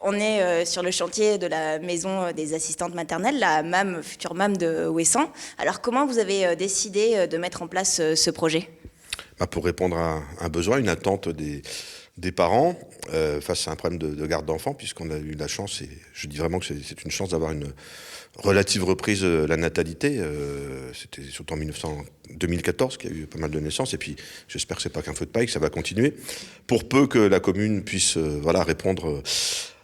On est sur le chantier de la maison des assistantes maternelles, la MAM, future MAM de Ouessant. Alors comment vous avez décidé de mettre en place ce projet? Pour répondre à un besoin, une attente des parents face à un problème de garde d'enfants, puisqu'on a eu la chance, et je dis vraiment que c'est une chance d'avoir une relative reprise de la natalité. C'était surtout en 2014 qu'il y a eu pas mal de naissances, et puis j'espère que c'est pas qu'un feu de paille, que ça va continuer, pour peu que la commune puisse répondre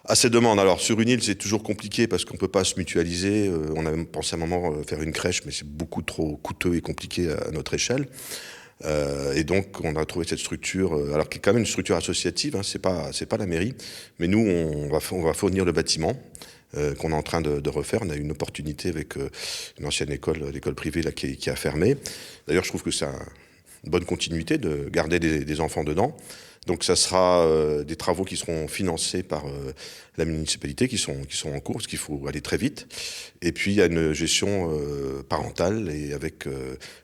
à ces demandes. Alors sur une île, c'est toujours compliqué parce qu'on peut pas se mutualiser. On a même pensé à un moment faire une crèche, mais c'est beaucoup trop coûteux et compliqué à notre échelle. Et donc on a trouvé cette structure, alors qui est quand même une structure associative, hein, c'est pas la mairie, mais nous on va fournir le bâtiment qu'on est en train de refaire. On a eu une opportunité avec une ancienne école, l'école privée là, qui a fermé. D'ailleurs je trouve que c'est une bonne continuité de garder des enfants dedans. Donc ça sera des travaux qui seront financés par la municipalité, qui sont en cours, parce qu'il faut aller très vite. Et puis il y a une gestion parentale et avec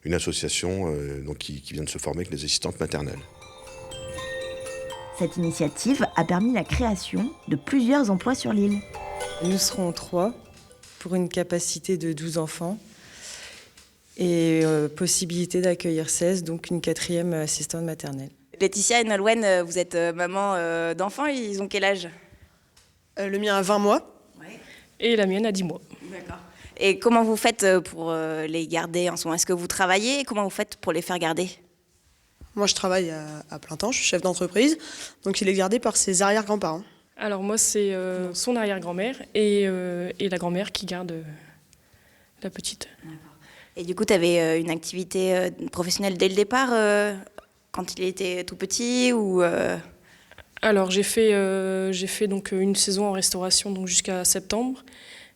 une association qui vient de se former avec les assistantes maternelles. Cette initiative a permis la création de plusieurs emplois sur l'île. Nous serons 3 pour une capacité de 12 enfants et possibilité d'accueillir 16, donc une 4e assistante maternelle. Laetitia et Nolwenn, vous êtes maman d'enfants, ils ont quel âge? Le mien a 20 mois. Ouais. Et la mienne a 10 mois. D'accord. Et comment vous faites pour les garder en ce moment? Est-ce que vous travaillez? Comment vous faites pour les faire garder? Moi, je travaille à plein temps, je suis chef d'entreprise, donc il est gardé par ses arrière-grands-parents. Alors moi, c'est son arrière-grand-mère et la grand-mère qui garde la petite. D'accord. Et du coup, tu avais une activité professionnelle dès le départ quand il était tout petit ou Alors j'ai fait donc une saison en restauration donc jusqu'à septembre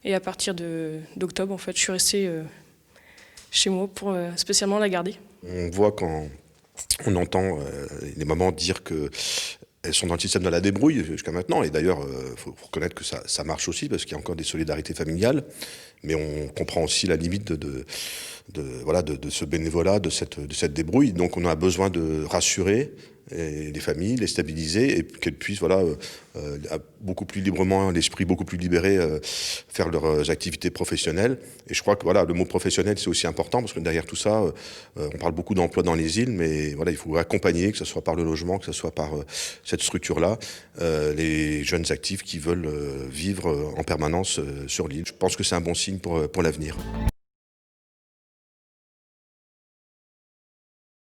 et à partir d'octobre en fait, je suis restée chez moi pour spécialement la garder. On voit quand on entend les mamans dire que elles sont dans le système de la débrouille jusqu'à maintenant, et d'ailleurs, faut reconnaître que ça marche aussi, parce qu'il y a encore des solidarités familiales, mais on comprend aussi la limite de ce bénévolat, de cette débrouille. Donc on a besoin de rassurer les familles, les stabiliser, et qu'elles puissent beaucoup plus librement, l'esprit beaucoup plus libéré, faire leurs activités professionnelles. Et je crois que le mot professionnel, c'est aussi important, parce que derrière tout ça, on parle beaucoup d'emplois dans les îles, mais il faut accompagner, que ce soit par le logement, que ce soit par cette structure-là, les jeunes actifs qui veulent vivre en permanence sur l'île. Je pense que c'est un bon signe pour l'avenir.